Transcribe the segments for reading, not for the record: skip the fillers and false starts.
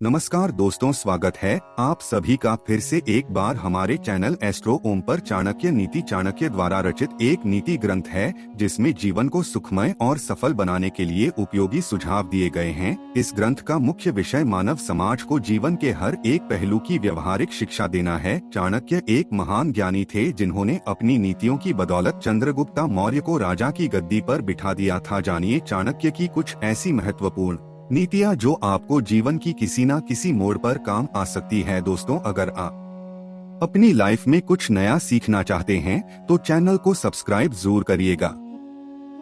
नमस्कार दोस्तों, स्वागत है आप सभी का फिर से एक बार हमारे चैनल एस्ट्रो ओम पर। चाणक्य नीति चाणक्य द्वारा रचित एक नीति ग्रंथ है जिसमें जीवन को सुखमय और सफल बनाने के लिए उपयोगी सुझाव दिए गए हैं। इस ग्रंथ का मुख्य विषय मानव समाज को जीवन के हर एक पहलू की व्यवहारिक शिक्षा देना है। चाणक्य एक महान ज्ञानी थे जिन्होंने अपनी नीतियों की बदौलत चंद्रगुप्त मौर्य को राजा की गद्दी पर बिठा दिया था। जानिए चाणक्य की कुछ ऐसी महत्वपूर्ण नीतियाँ जो आपको जीवन की किसी न किसी मोड़ पर काम आ सकती है। दोस्तों, अगर आप अपनी लाइफ में कुछ नया सीखना चाहते हैं तो चैनल को सब्सक्राइब जरूर करिएगा।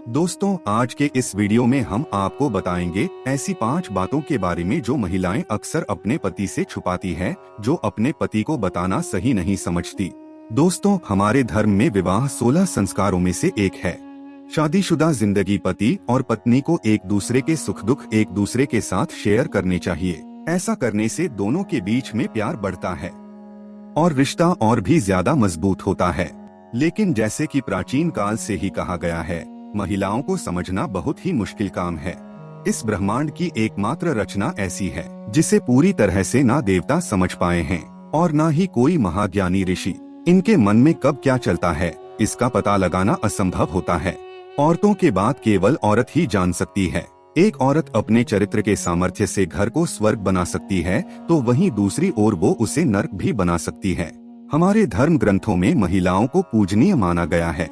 दोस्तों, आज के इस वीडियो में हम आपको बताएंगे ऐसी 5 बातों के बारे में जो महिलाएं अक्सर अपने पति से छुपाती है, जो अपने पति को बताना सही नहीं समझती। दोस्तों, हमारे धर्म में विवाह 16 संस्कारों में से एक है। शादीशुदा जिंदगी पति और पत्नी को एक दूसरे के सुख दुख एक दूसरे के साथ शेयर करने चाहिए। ऐसा करने से दोनों के बीच में प्यार बढ़ता है और रिश्ता और भी ज्यादा मजबूत होता है। लेकिन जैसे कि प्राचीन काल से ही कहा गया है, महिलाओं को समझना बहुत ही मुश्किल काम है। इस ब्रह्मांड की एकमात्र रचना ऐसी है जिसे पूरी तरह से ना देवता समझ पाए हैं और ना ही कोई महाज्ञानी ऋषि। इनके मन में कब क्या चलता है इसका पता लगाना असंभव होता है। औरतों के बात केवल औरत ही जान सकती है। एक औरत अपने चरित्र के सामर्थ्य से घर को स्वर्ग बना सकती है तो वहीं दूसरी ओर वो उसे नर्क भी बना सकती है। हमारे धर्म ग्रंथों में महिलाओं को पूजनीय माना गया है।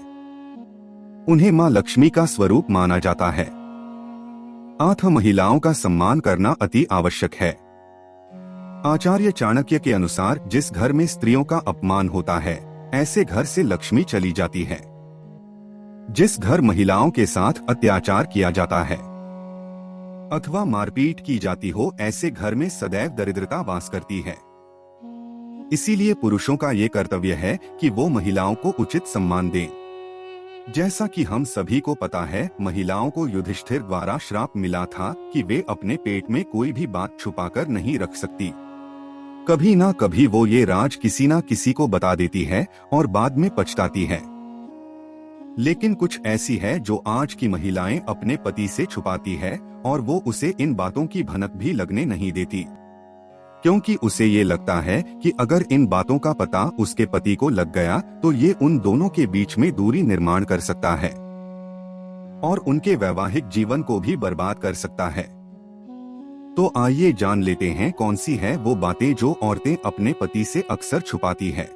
उन्हें माँ लक्ष्मी का स्वरूप माना जाता है। अतः महिलाओं का सम्मान करना अति आवश्यक है। आचार्य चाणक्य के अनुसार जिस घर में स्त्रियों का अपमान होता है ऐसे घर से लक्ष्मी चली जाती है। जिस घर महिलाओं के साथ अत्याचार किया जाता है अथवा मारपीट की जाती हो, ऐसे घर में सदैव दरिद्रता वास करती है। इसीलिए पुरुषों का ये कर्तव्य है कि वो महिलाओं को उचित सम्मान दें। जैसा कि हम सभी को पता है, महिलाओं को युधिष्ठिर द्वारा श्राप मिला था कि वे अपने पेट में कोई भी बात छुपाकर नहीं रख सकती। कभी ना कभी वो ये राज किसी ना किसी को बता देती है और बाद में पछताती है। लेकिन कुछ ऐसी है जो आज की महिलाएं अपने पति से छुपाती है और वो उसे इन बातों की भनक भी लगने नहीं देती, क्योंकि उसे ये लगता है कि अगर इन बातों का पता उसके पति को लग गया तो ये उन दोनों के बीच में दूरी निर्माण कर सकता है और उनके वैवाहिक जीवन को भी बर्बाद कर सकता है। तो आइए जान लेते हैं कौन सी है वो बातें जो औरतें अपने पति से अक्सर छुपाती है।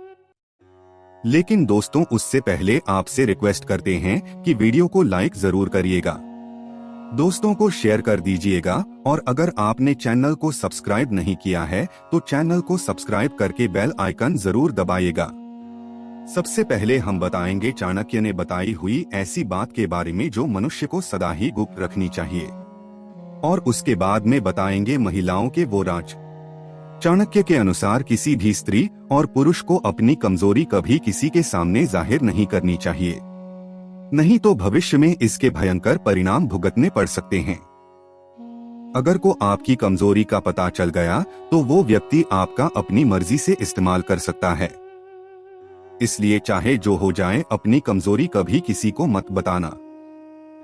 लेकिन दोस्तों, उससे पहले आपसे रिक्वेस्ट करते हैं कि वीडियो को लाइक जरूर करिएगा, दोस्तों को शेयर कर दीजिएगा और अगर आपने चैनल को सब्सक्राइब नहीं किया है तो चैनल को सब्सक्राइब करके बेल आइकन जरूर दबाइएगा। सबसे पहले हम बताएंगे चाणक्य ने बताई हुई ऐसी बात के बारे में जो मनुष्य को सदा ही गुप्त रखनी चाहिए, और उसके बाद में बताएंगे महिलाओं के वो राज। चाणक्य के अनुसार किसी भी स्त्री और पुरुष को अपनी कमजोरी कभी किसी के सामने जाहिर नहीं करनी चाहिए, नहीं तो भविष्य में इसके भयंकर परिणाम भुगतने पड़ सकते हैं। अगर को आपकी कमजोरी का पता चल गया तो वो व्यक्ति आपका अपनी मर्जी से इस्तेमाल कर सकता है। इसलिए चाहे जो हो जाए, अपनी कमजोरी कभी किसी को मत बताना।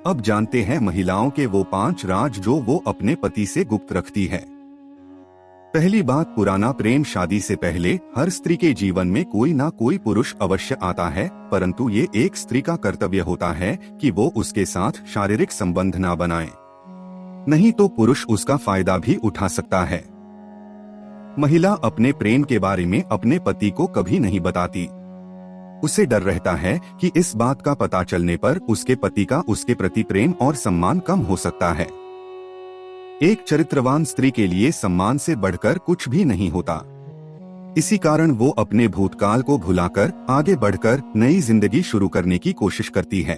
अब जानते हैं महिलाओं के वो 5 राज जो वो अपने पति से गुप्त रखती है। पहली बात, पुराना प्रेम। शादी से पहले हर स्त्री के जीवन में कोई ना कोई पुरुष अवश्य आता है, परंतु ये एक स्त्री का कर्तव्य होता है कि वो उसके साथ शारीरिक संबंध ना बनाए, नहीं तो पुरुष उसका फायदा भी उठा सकता है। महिला अपने प्रेम के बारे में अपने पति को कभी नहीं बताती। उसे डर रहता है कि इस बात का पता चलने पर उसके पति का उसके प्रति प्रेम और सम्मान कम हो सकता है। एक चरित्रवान स्त्री के लिए सम्मान से बढ़कर कुछ भी नहीं होता। इसी कारण वो अपने भूतकाल को भुलाकर आगे बढ़कर नई जिंदगी शुरू करने की कोशिश करती है।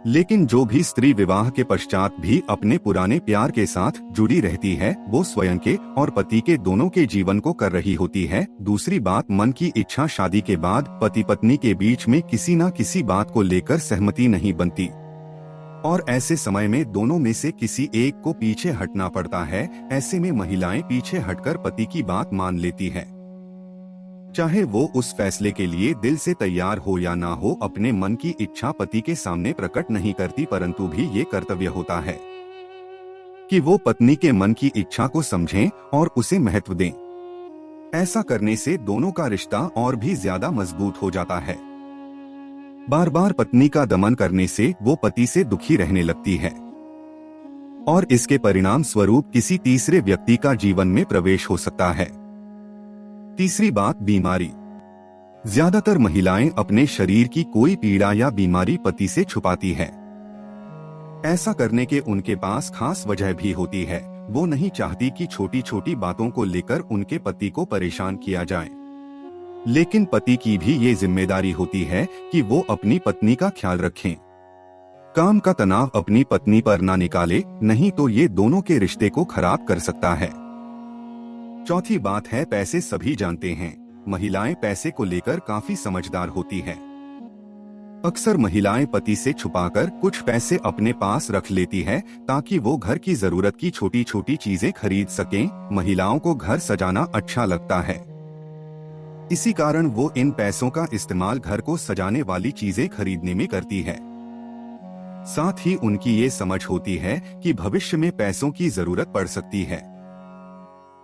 लेकिन जो भी स्त्री विवाह के पश्चात भी अपने पुराने प्यार के साथ जुड़ी रहती है, वो स्वयं के और पति के दोनों के जीवन को कर रही होती है। दूसरी बात, मन की इच्छा। शादी के बाद पति पत्नी के बीच में किसी न किसी बात को लेकर सहमति नहीं बनती और ऐसे समय में दोनों में से किसी एक को पीछे हटना पड़ता है। ऐसे में महिलाएं पीछे हटकर पति की बात मान लेती है। चाहे वो उस फैसले के लिए दिल से तैयार हो या ना हो, अपने मन की इच्छा पति के सामने प्रकट नहीं करती, परंतु भी ये कर्तव्य होता है कि वो पत्नी के मन की इच्छा को समझें और उसे महत्व दें। ऐसा करने से दोनों का रिश्ता और भी ज्यादा मजबूत हो जाता है। बार बार पत्नी का दमन करने से वो पति से दुखी रहने लगती है और इसके परिणाम स्वरूप किसी तीसरे व्यक्ति का जीवन में प्रवेश हो सकता है। तीसरी बात, बीमारी। ज्यादातर महिलाएं अपने शरीर की कोई पीड़ा या बीमारी पति से छुपाती है। ऐसा करने के उनके पास खास वजह भी होती है। वो नहीं चाहती कि छोटी छोटी बातों को लेकर उनके पति को परेशान किया जाए, लेकिन पति की भी ये जिम्मेदारी होती है कि वो अपनी पत्नी का ख्याल रखें। काम का तनाव अपनी पत्नी पर ना निकाले, नहीं तो ये दोनों के रिश्ते को खराब कर सकता है। चौथी बात है, पैसे। सभी जानते हैं महिलाएं पैसे को लेकर काफी समझदार होती हैं। अक्सर महिलाएं पति से छुपाकर कुछ पैसे अपने पास रख लेती है ताकि वो घर की जरूरत की छोटी छोटी चीजें खरीद सकें। महिलाओं को घर सजाना अच्छा लगता है, इसी कारण वो इन पैसों का इस्तेमाल घर को सजाने वाली चीजें खरीदने में करती है। साथ ही उनकी ये समझ होती है कि भविष्य में पैसों की जरूरत पड़ सकती है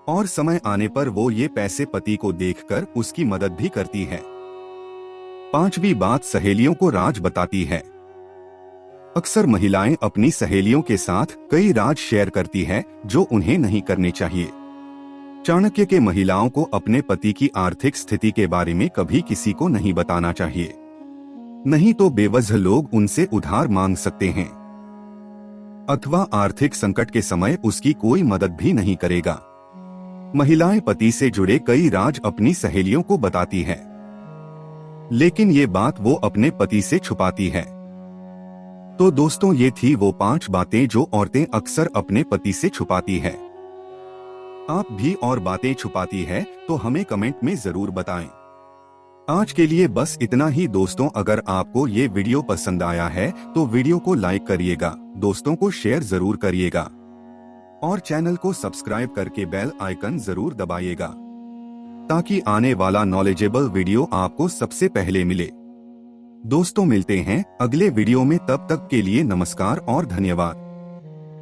और समय आने पर वो ये पैसे पति को देखकर उसकी मदद भी करती है। पांचवी बात, सहेलियों को राज बताती है। अक्सर महिलाएं अपनी सहेलियों के साथ कई राज शेयर करती है जो उन्हें नहीं करने चाहिए। चाणक्य के महिलाओं को अपने पति की आर्थिक स्थिति के बारे में कभी किसी को नहीं बताना चाहिए, नहीं तो बेवजह लोग उनसे उधार मांग सकते हैं अथवा आर्थिक संकट के समय उसकी कोई मदद भी नहीं करेगा। महिलाएं पति से जुड़े कई राज अपनी सहेलियों को बताती है, लेकिन ये बात वो अपने पति से छुपाती है। तो दोस्तों, ये थी वो 5 बातें जो औरतें अक्सर अपने पति से छुपाती है। आप भी और बातें छुपाती है तो हमें कमेंट में जरूर बताएं। आज के लिए बस इतना ही दोस्तों। अगर आपको ये वीडियो पसंद आया है तो वीडियो को लाइक करिएगा, दोस्तों को शेयर जरूर करिएगा और चैनल को सब्सक्राइब करके बेल आइकन जरूर दबाइएगा ताकि आने वाला नॉलेजेबल वीडियो आपको सबसे पहले मिले। दोस्तों, मिलते हैं अगले वीडियो में, तब तक के लिए नमस्कार और धन्यवाद।